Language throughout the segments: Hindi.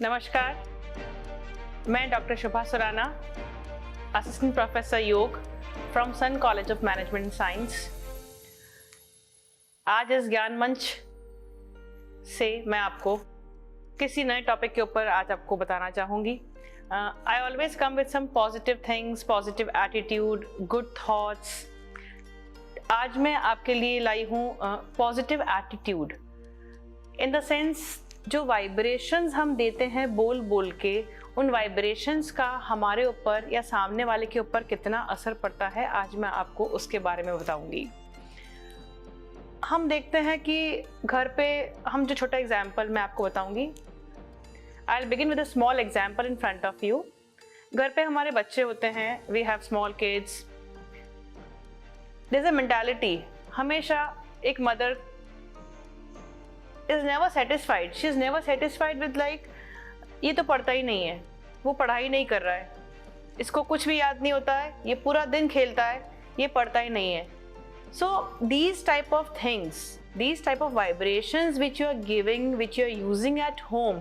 नमस्कार, मैं doctor Shubha Surana, assistant professor yoga from Sun college of management and science. आज इस ज्ञान मंच से मैं आपको किसी नए टॉपिक के ऊपर आज आपको बताना चाहूँगी। I always come with some positive things, positive attitude, good thoughts. आज मैं आपके लिए लाई हूँ positive attitude in the sense जो वाइब्रेशंस हम देते हैं बोल बोल के, उन वाइब्रेशंस का हमारे ऊपर या सामने वाले के ऊपर कितना असर पड़ता है, आज मैं आपको उसके बारे में बताऊंगी। हम देखते हैं कि घर पे हम जो छोटा एग्जाम्पल मैं आपको बताऊंगी। I will begin with a small example in front of you. घर पे हमारे बच्चे होते हैं, we have small kids. There is a mentality, हमेशा एक mother is never satisfied. She is never satisfied with like ये तो पढ़ता ही नहीं है, वो पढ़ाई नहीं कर रहा है, इसको कुछ भी याद नहीं होता है, ये पूरा दिन खेलता है, ये पढ़ता ही नहीं है। So these type of things, these type of vibrations which you are giving, which you are using at home,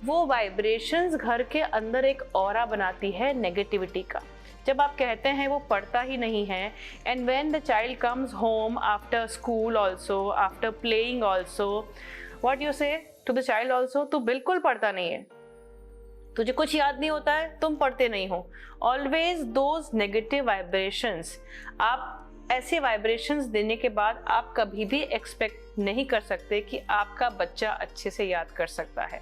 वो vibrations घर के अंदर एक ऑरा बनाती है नेगेटिविटी का। जब आप कहते हैं वो पढ़ता ही नहीं है, and when the child comes home after school also, after playing also, what you say to the child also, तू बिल्कुल पढ़ता नहीं है, तुझे कुछ याद नहीं होता है, तुम पढ़ते नहीं हो। ऑलवेज दोज नेगेटिव वाइब्रेशंस, आप ऐसे वाइब्रेशंस देने के बाद आप कभी भी एक्सपेक्ट नहीं कर सकते कि आपका बच्चा अच्छे से याद कर सकता है।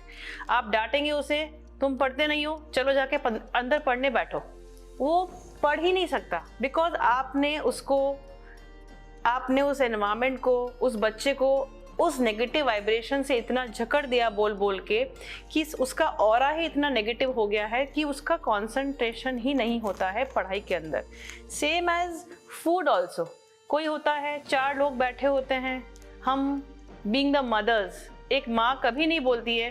आप डांटेंगे उसे, तुम पढ़ते नहीं हो, चलो जाके अंदर पढ़ने बैठो, वो पढ़ ही नहीं सकता, बिकॉज आपने उस एनवायरमेंट को, उस बच्चे को उस नेगेटिव वाइब्रेशन से इतना जकड़ दिया बोल बोल के कि उसका ऑरा ही इतना नेगेटिव हो गया है कि उसका कंसंट्रेशन ही नहीं होता है पढ़ाई के अंदर। सेम एज फूड ऑल्सो, कोई होता है, 4 लोग बैठे होते हैं, हम बीइंग द मदर्स, एक माँ कभी नहीं बोलती है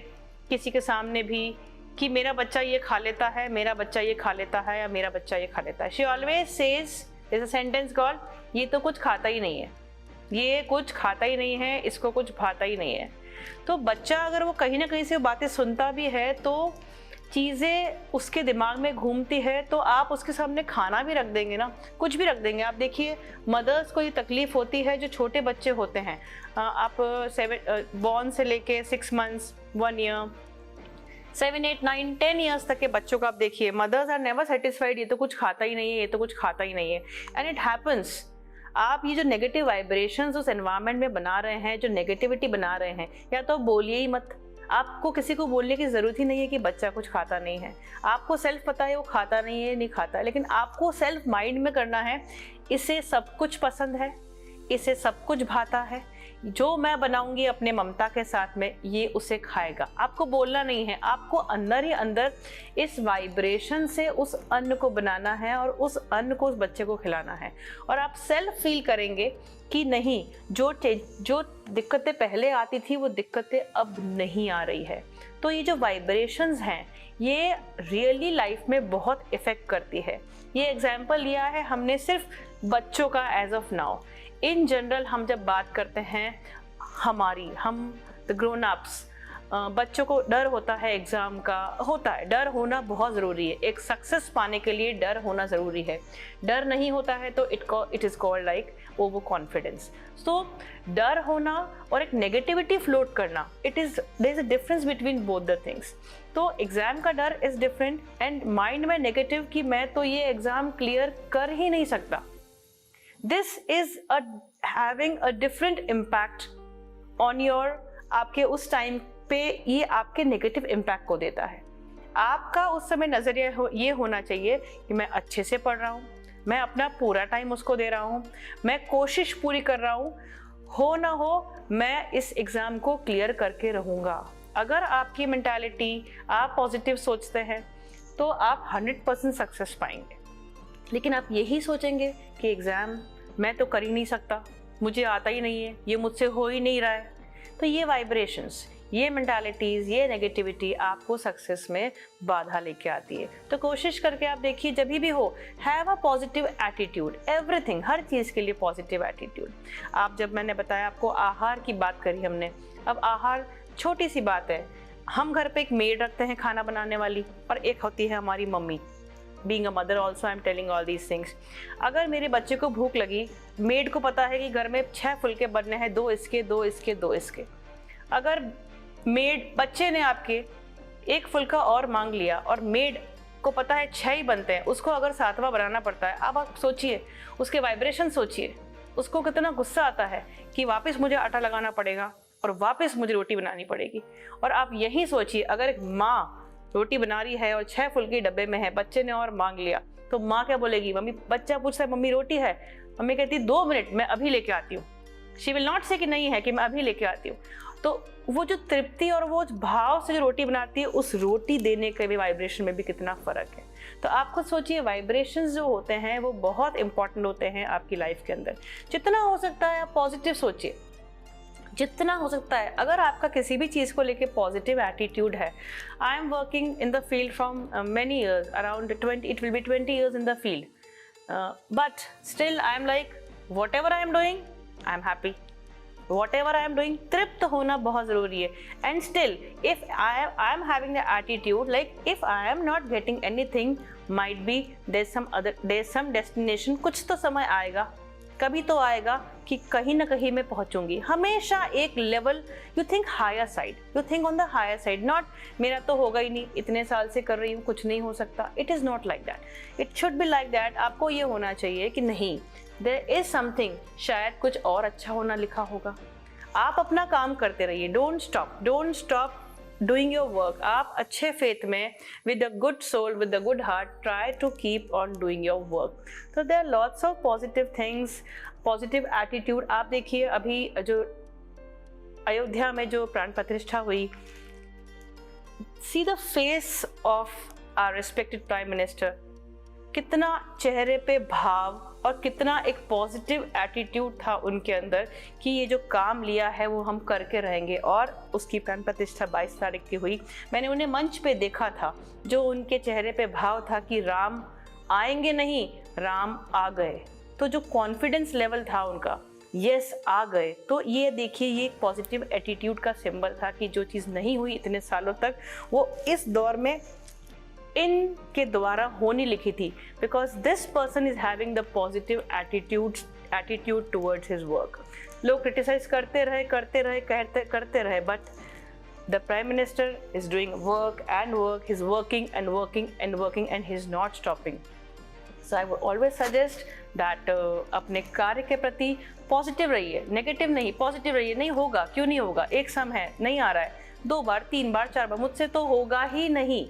किसी के सामने भी कि मेरा बच्चा ये खा लेता है, मेरा बच्चा ये खा लेता है, या मेरा बच्चा ये खा लेता है। She always says, is a sentence called, ये तो कुछ खाता ही नहीं है, ये कुछ खाता ही नहीं है, इसको कुछ भाता ही नहीं है। तो बच्चा अगर वो कहीं ना कहीं से बातें सुनता भी है तो चीज़ें उसके दिमाग में घूमती है, तो आप उसके सामने खाना भी रख देंगे ना, कुछ भी रख देंगे। आप देखिए, मदर्स को ये तकलीफ होती है जो छोटे बच्चे होते हैं, आप 7 बॉर्न से लेके 6 मंथ्स, 1 ईयर, 7, 8, 9, 10 ईयर्स तक के बच्चों को आप देखिए, मदर्स आर नेवर सेटिस्फाइड, ये तो कुछ खाता ही नहीं है, ये तो कुछ खाता ही नहीं है। एंड इट हैपन्स, आप ये जो नेगेटिव वाइब्रेशंस उस एनवायरनमेंट में बना रहे हैं, जो नेगेटिविटी बना रहे हैं, या तो बोलिए ही मत। आपको किसी को बोलने की ज़रूरत ही नहीं है कि बच्चा कुछ खाता नहीं है। आपको सेल्फ पता है वो खाता नहीं है, नहीं खाता है, लेकिन आपको सेल्फ माइंड में करना है, इसे सब कुछ पसंद है, इसे सब कुछ भाता है, जो मैं बनाऊंगी अपने ममता के साथ में, ये उसे खाएगा। आपको बोलना नहीं है, आपको अंदर ही अंदर इस वाइब्रेशन से उस अन्न को बनाना है और उस अन्न को उस बच्चे को खिलाना है। और आप सेल्फ फील करेंगे कि नहीं, जो दिक्कतें पहले आती थी वो दिक्कतें अब नहीं आ रही है। तो ये जो वाइब्रेशंस हैं, ये रियली लाइफ में बहुत इफ़ेक्ट करती है। ये एग्जाम्पल लिया है हमने सिर्फ बच्चों का age of now. In general हम जब बात करते हैं, हम द ग्रोन अप्स, बच्चों को डर होता है एग्ज़ाम का, होता है, डर होना बहुत ज़रूरी है। एक सक्सेस पाने के लिए डर होना ज़रूरी है। डर नहीं होता है तो it is called like over confidence. So डर होना और एक नेगेटिविटी फ्लोट करना, there is a difference between both the things. तो एग्ज़ाम का डर इज़ डिफरेंट, एंड माइंड में नेगेटिव कि मैं तो ये एग्ज़ाम क्लियर कर ही नहीं सकता। This is having a different impact on your, आपके उस टाइम पे ये आपके नेगेटिव इम्पैक्ट को देता है। आपका उस समय नज़रिया ये होना चाहिए कि मैं अच्छे से पढ़ रहा हूँ, मैं अपना पूरा टाइम उसको दे रहा हूँ, मैं कोशिश पूरी कर रहा हूँ, हो ना हो मैं इस एग्ज़ाम को क्लियर करके रहूँगा। अगर आपकी मेंटालिटी, आप पॉजिटिव सोचते हैं तो आप 100% सक्सेस पाएंगे। लेकिन आप यही सोचेंगे कि एग्ज़ाम मैं तो कर ही नहीं सकता, मुझे आता ही नहीं है, ये मुझसे हो ही नहीं रहा है, तो ये वाइब्रेशंस, ये मेंटालिटीज़, ये नेगेटिविटी आपको सक्सेस में बाधा लेके आती है। तो कोशिश करके आप देखिए, जब भी हो, have a positive attitude, everything, हर चीज़ के लिए पॉजिटिव एटीट्यूड। आप, जब मैंने बताया आपको आहार की बात करी हमने, अब आहार छोटी सी बात है, हम घर पे एक मेड रखते हैं खाना बनाने वाली, और एक होती है हमारी mummy. Being a mother also I am telling all these things. अगर मेरे बच्चे को भूख लगी, मेड को पता है कि घर में 6 फुलके बनने हैं, 2 इसके 2 इसके 2 इसके। अगर मेड बच्चे ने आपके 1 फुलका और मांग लिया और मेड को पता है 6 ही बनते हैं, उसको अगर 7वां बनाना पड़ता है, अब आप सोचिए उसके वाइब्रेशन, सोचिए उसको कितना गुस्सा आता है कि वापस मुझे आटा लगाना पड़ेगा और वापस मुझे रोटी बनानी पड़ेगी। और आप यही सोचिए, अगर एक माँ रोटी बना रही है और 6 फुल्की डब्बे में है, बच्चे ने और मांग लिया, तो माँ क्या बोलेगी? मम्मी, बच्चा पूछता है मम्मी रोटी है, मम्मी कहती है 2 मिनट मैं अभी लेके आती हूँ। शी विल नॉट से कि नहीं है, कि मैं अभी लेके आती हूँ। तो वो जो तृप्ति और वो भाव से जो रोटी बनाती है, उस रोटी देने के भी वाइब्रेशन में भी कितना फर्क है। तो आप खुद सोचिए, वाइब्रेशंस जो होते हैं वो बहुत इंपॉर्टेंट होते हैं आपकी लाइफ के अंदर। जितना हो सकता है आप पॉजिटिव सोचिए, जितना हो सकता है। अगर आपका किसी भी चीज़ को लेके पॉजिटिव एटीट्यूड है, I am working in the field from many years, around 20, it will be 20 years in the field, but still I am like what ever I am doing I am happy. whatever I am doing, तृप्त होना बहुत ज़रूरी है। And still, if I am having the attitude like if I am not getting anything, might be there's some destination, कुछ तो समय आएगा, कभी तो आएगा कि कहीं ना कहीं मैं पहुंचूंगी। हमेशा एक level, you think higher side, you think on the higher side, not मेरा तो होगा ही नहीं, इतने साल से कर रही हूँ, कुछ नहीं हो सकता। It is not like that, it should be like that. आपको ये होना चाहिए कि नहीं, देयर इज समथिंग, शायद कुछ और अच्छा होना लिखा होगा। आप अपना काम करते रहिए, don't stop doing your work. आप अच्छे फेथ में, with a good soul, with a good heart, try to keep on doing your work. तो there are lots of positive things, positive attitude. आप देखिए अभी जो अयोध्या में जो प्राण प्रतिष्ठा हुई, see the face of our respected prime minister, कितना चेहरे पे भाव और कितना एक पॉजिटिव एटीट्यूड था उनके अंदर कि ये जो काम लिया है वो हम करके रहेंगे। और उसकी प्राण प्रतिष्ठा 22 तारीख की हुई। मैंने उन्हें मंच पे देखा था, जो उनके चेहरे पे भाव था कि राम आएंगे नहीं, राम आ गए। तो जो कॉन्फिडेंस लेवल था उनका, यस आ गए। तो ये देखिए, ये एक पॉजिटिव एटीट्यूड का सिंबल था कि जो चीज़ नहीं हुई इतने सालों तक, वो इस दौर में इनके द्वारा होनी लिखी थी। Because this person is having the positive attitude towards his work. लोग क्रिटिसाइज करते रहे, करते रहे, but the prime minister is doing work, he is working and working and working and he is not stopping. So I would always suggest that अपने कार्य के प्रति पॉजिटिव रहिए, नेगेटिव नहीं, पॉजिटिव रहिए। नहीं होगा, क्यों नहीं होगा? एक सम है, नहीं आ रहा है, 2 बार 3 बार 4 बार, मुझसे तो होगा ही नहीं,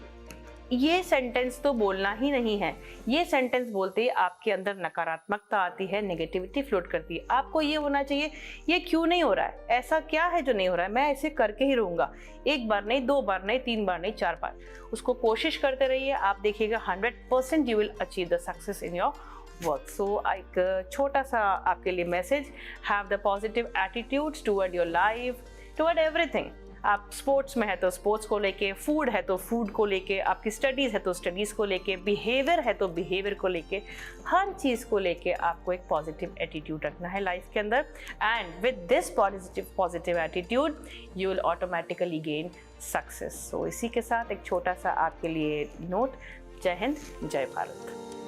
ये सेंटेंस तो बोलना ही नहीं है। ये सेंटेंस बोलते ही आपके अंदर नकारात्मकता आती है, नेगेटिविटी फ्लोट करती है। आपको ये होना चाहिए, ये क्यों नहीं हो रहा है, ऐसा क्या है जो नहीं हो रहा है, मैं ऐसे करके ही रहूँगा। 1 बार नहीं, 2 बार नहीं, 3 बार नहीं, 4 बार, उसको कोशिश करते रहिए। आप देखिएगा 100% you will achieve the success in your work. So एक छोटा सा आपके लिए message, have the positive attitudes toward your life, toward everything. आप स्पोर्ट्स में है तो स्पोर्ट्स को लेके, फूड है तो फूड को लेके, आपकी स्टडीज़ है तो स्टडीज़ को लेके, बिहेवियर है तो बिहेवियर को लेके, हर चीज़ को लेके आपको एक पॉजिटिव एटीट्यूड रखना है लाइफ के अंदर। And with this positive attitude you will automatically gain success. So इसी के साथ एक छोटा सा आपके लिए नोट। जय हिंद, जय भारत।